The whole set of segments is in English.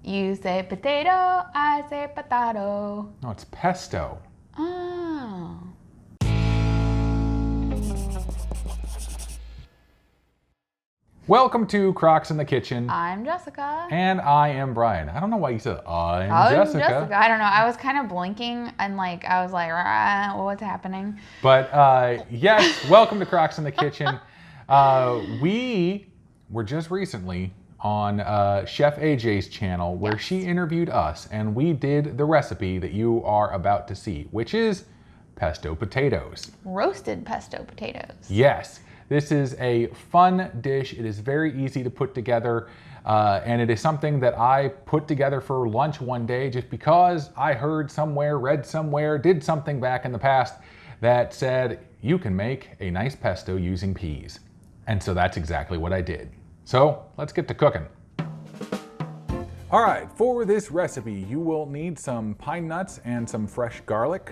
You say potato, I say potato. No, it's pesto. Oh. Welcome to Crocks in the Kitchen. I'm Jessica. And I am Brian. I don't know why you said I'm Jessica. I don't know. I was kind of blinking and I was like, what's happening? But yes, welcome to Crocks in the Kitchen. We were just recently on Chef AJ's channel where she interviewed us and we did the recipe that you are about to see, which is pesto potatoes. Roasted pesto potatoes. Yes. This is a fun dish. It is very easy to put together, and it is something that I put together for lunch one day just because I heard somewhere, read somewhere, did something back in the past that said you can make a nice pesto using peas. And so that's exactly what I did. So let's get to cooking. All right, for this recipe, you will need some pine nuts and some fresh garlic,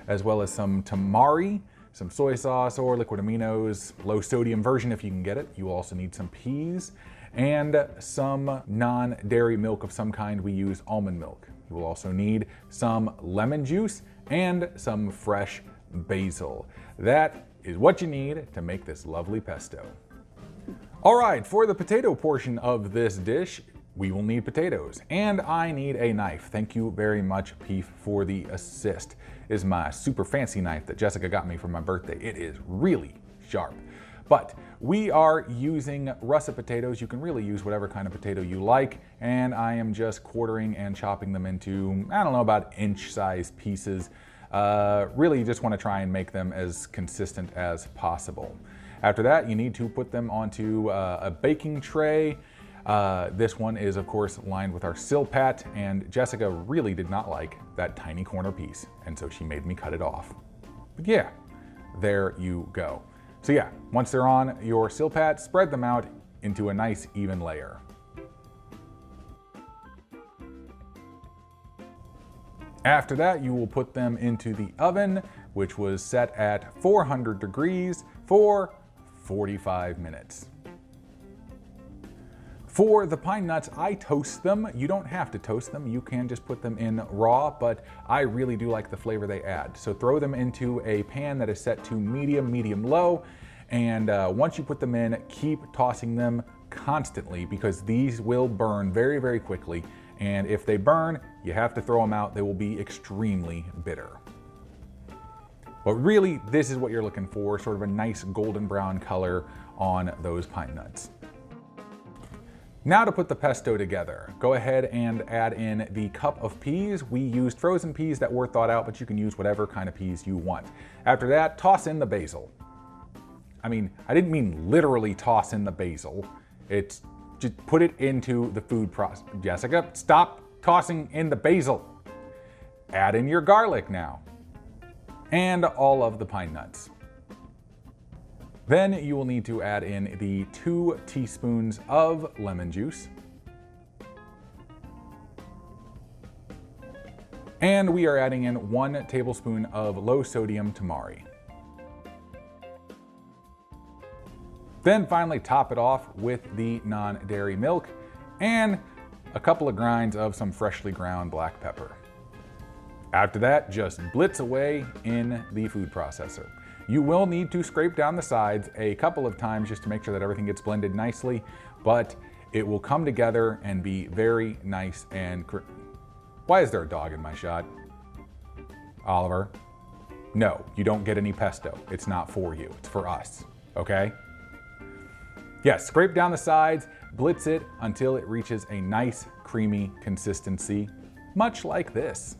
as well as some tamari, some soy sauce or liquid aminos, low sodium version if you can get it. You also need some peas and some non-dairy milk of some kind. We use almond milk. You will also need some lemon juice and some fresh basil. That is what you need to make this lovely pesto. All right, for the potato portion of this dish, we will need potatoes, and I need a knife. Thank you very much, Peef, for the assist. It is my super fancy knife that Jessica got me for my birthday. It is really sharp. But we are using russet potatoes. You can really use whatever kind of potato you like, and I am just quartering and chopping them into, I don't know, about inch-sized pieces. Really, you just want to try and make them as consistent as possible. After that, you need to put them onto a baking tray. This one is, of course, lined with our silpat, and Jessica really did not like that tiny corner piece, and so she made me cut it off. But yeah, there you go. So yeah, once they're on your silpat, spread them out into a nice even layer. After that, you will put them into the oven, which was set at 400 degrees for 45 minutes. For the pine nuts, I toast them. You don't have to toast them. You can just put them in raw, but I really do like the flavor they add. So throw them into a pan that is set to medium low. And once you put them in, keep tossing them constantly because these will burn very, very quickly. And if they burn, you have to throw them out. They will be extremely bitter. But really, this is what you're looking for, sort of a nice golden brown color on those pine nuts. Now to put the pesto together, go ahead and add in the cup of peas. We used frozen peas that were thawed out, but you can use whatever kind of peas you want. After that, toss in the basil. I mean, I didn't mean literally toss in the basil. It's just put it into the food process. Jessica, stop tossing in the basil. Add in your garlic now. And all of the pine nuts. Then you will need to add in the 2 teaspoons of lemon juice. And we are adding in 1 tablespoon of low sodium tamari. Then finally top it off with the non-dairy milk and a couple of grinds of some freshly ground black pepper. After that, just blitz away in the food processor. You will need to scrape down the sides a couple of times just to make sure that everything gets blended nicely, but it will come together and be very nice and Why is there a dog in my shot? Oliver? No, you don't get any pesto. It's not for you, it's for us, okay? Yes, scrape down the sides, blitz it until it reaches a nice creamy consistency, much like this.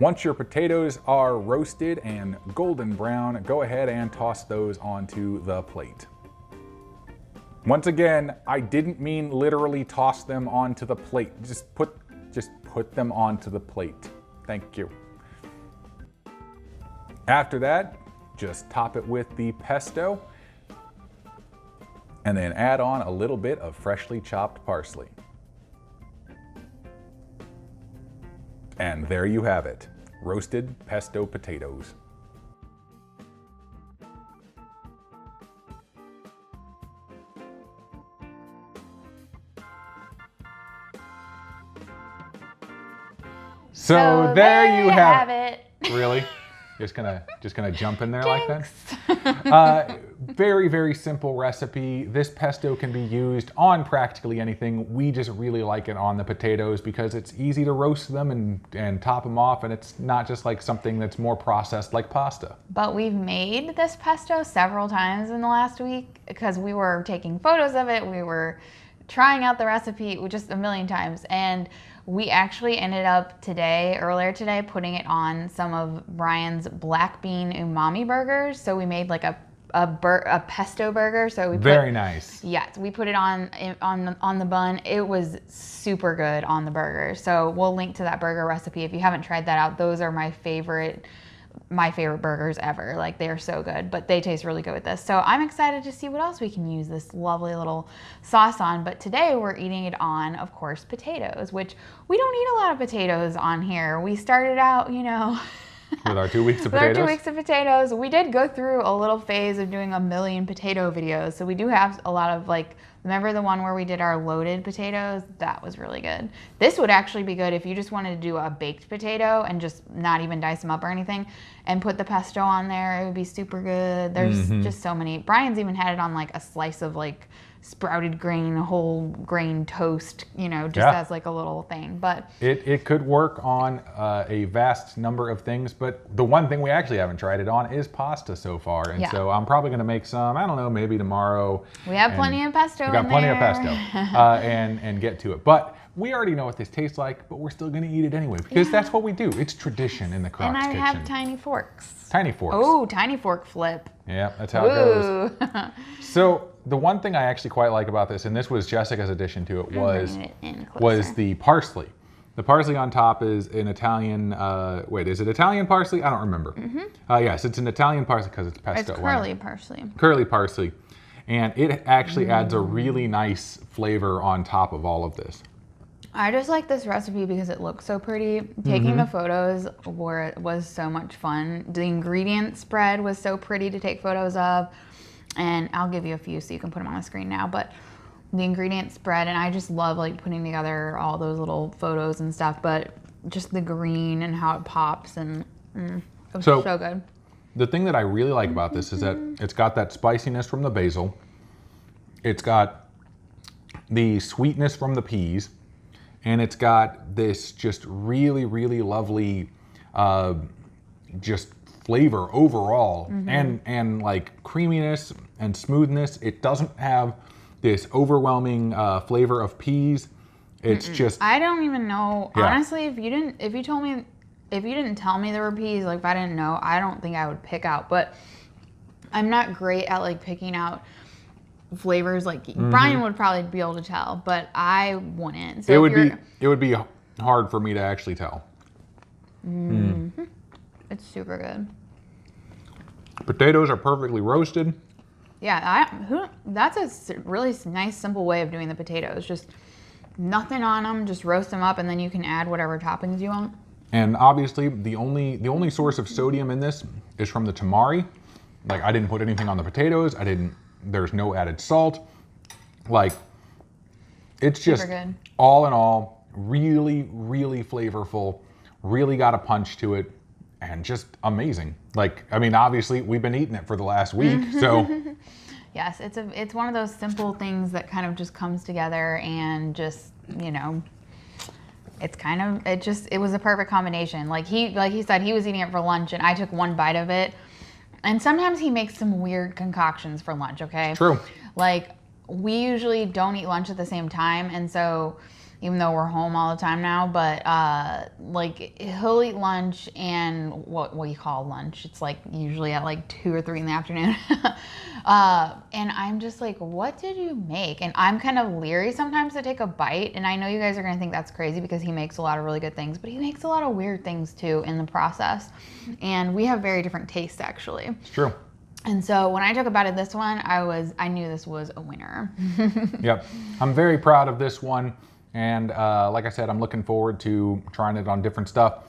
Once your potatoes are roasted and golden brown, go ahead and toss those onto the plate. Once again, I didn't mean literally toss them onto the plate. Just put them onto the plate. Thank you. After that, just top it with the pesto and then add on a little bit of freshly chopped parsley. And there you have it, roasted pesto potatoes. So there you have it. Really? Just gonna jump in there like that? Very, very simple recipe. This pesto can be used on practically anything. We just really like it on the potatoes because it's easy to roast them and top them off, and it's not just like something that's more processed like pasta. But we've made this pesto several times in the last week because we were taking photos of it. We were trying out the recipe just a million times, and we actually ended up earlier today, putting it on some of Brian's black bean umami burgers. So we made like a pesto burger. So we very nice. Yes, we put it on the bun. It was super good on the burger. So we'll link to that burger recipe if you haven't tried that out. Those are my favorite burgers ever. Like, they're so good, but they taste really good with this. So I'm excited to see what else we can use this lovely little sauce on. But today we're eating it on, of course, potatoes, which we don't eat a lot of potatoes on here. We started out, with our 2 weeks of with potatoes. our 2 weeks of potatoes. We did go through a little phase of doing a million potato videos. So we do have a lot of, like, remember the one where we did our loaded potatoes? That was really good. This would actually be good if you just wanted to do a baked potato and just not even dice them up or anything and put the pesto on there. It would be super good. There's just so many. Brian's even had it on like a slice of like sprouted grain, whole grain toast, as like a little thing. But it could work on a vast number of things, but the one thing we actually haven't tried it on is pasta so far. And so I'm probably going to make some, I don't know, maybe tomorrow. We have plenty of pesto. We got plenty of pesto and get to it. But we already know what this tastes like, but we're still going to eat it anyway because that's what we do. It's tradition in the Krock's kitchen. And I have tiny forks. Tiny forks. Oh, tiny fork flip. Yeah, that's how it goes. So the one thing I actually quite like about this, and this was Jessica's addition to it, was the parsley. The parsley on top is an Italian, wait, is it Italian parsley? I don't remember. Yes, it's an Italian parsley because it's pesto. It's curly parsley. Curly parsley. And it actually adds a really nice flavor on top of all of this. I just like this recipe because it looks so pretty. Taking the photos was so much fun. The ingredient spread was so pretty to take photos of. And I'll give you a few so you can put them on the screen now. But the ingredient spread, and I just love like putting together all those little photos and stuff. But just the green and how it pops, and it was so good. The thing that I really like about this is that it's got that spiciness from the basil. It's got the sweetness from the peas. And it's got this just really, really lovely just flavor overall and like creaminess and smoothness. It doesn't have this overwhelming flavor of peas. It's just, I don't even know. Honestly, if you didn't tell me there were peas, like if I didn't know, I don't think I would pick out. But I'm not great at like picking out flavors. Like Brian would probably be able to tell, but I wouldn't. So it would be hard for me to actually tell. It's super good. Potatoes are perfectly roasted. Yeah, that's a really nice, simple way of doing the potatoes. Just nothing on them, just roast them up, and then you can add whatever toppings you want. And obviously, the only source of sodium in this is from the tamari. Like, I didn't put anything on the potatoes. There's no added salt. Like, it's just all in all really, really flavorful, really got a punch to it, and just amazing. Like, I mean, obviously we've been eating it for the last week, so. Yes, it's one of those simple things that kind of just comes together and just, it was a perfect combination. Like he said, he was eating it for lunch and I took one bite of it. And sometimes he makes some weird concoctions for lunch, okay? True. Like, we usually don't eat lunch at the same time, and so even though we're home all the time now, but like he'll eat lunch and what you call lunch. It's like usually at like 2 or 3 in the afternoon. And I'm just like, what did you make? And I'm kind of leery sometimes to take a bite. And I know you guys are gonna think that's crazy because he makes a lot of really good things, but he makes a lot of weird things too in the process. And we have very different tastes actually. It's true. And so when I took a bite of this one, I knew this was a winner. Yep, I'm very proud of this one. And like I said, I'm looking forward to trying it on different stuff.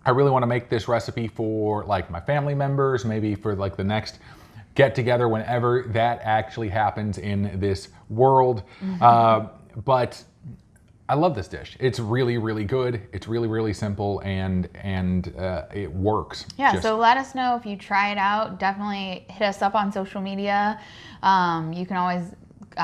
I really want to make this recipe for like my family members, maybe for like the next get together whenever that actually happens in this world. But I love this dish. It's really, really good. It's really, really simple, and it works. Yeah, so let us know if you try it out. Definitely hit us up on social media. You can always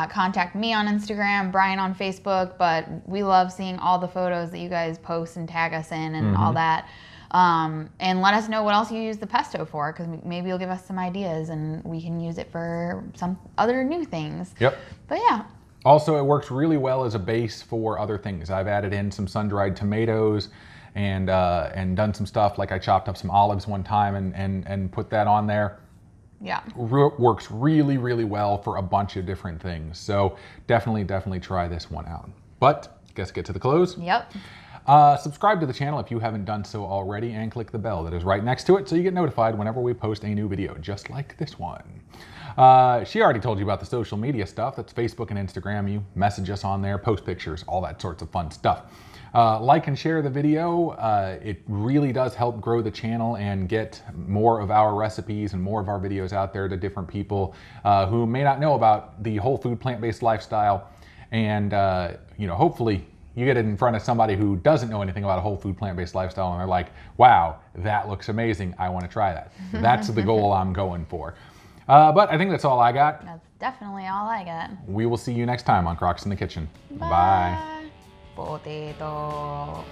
contact me on Instagram, Brian on Facebook, but we love seeing all the photos that you guys post and tag us in and all that. And let us know what else you use the pesto for, because maybe you'll give us some ideas and we can use it for some other new things. Yep. But yeah. Also, it works really well as a base for other things. I've added in some sun-dried tomatoes and done some stuff, like I chopped up some olives one time and put that on there. Yeah. Works really, really well for a bunch of different things. So definitely try this one out. But let's get to the close. Yep. Subscribe to the channel if you haven't done so already, and click the bell that is right next to it so you get notified whenever we post a new video, just like this one. She already told you about the social media stuff. That's Facebook and Instagram. You message us on there, post pictures, all that sorts of fun stuff. Like and share the video. It really does help grow the channel and get more of our recipes and more of our videos out there to different people who may not know about the whole food plant-based lifestyle. And hopefully you get it in front of somebody who doesn't know anything about a whole food plant-based lifestyle and they're like, wow, that looks amazing. I want to try that. That's the goal I'm going for. But I think that's all I got. That's definitely all I got. We will see you next time on Crocks in the Kitchen. Bye. Potato.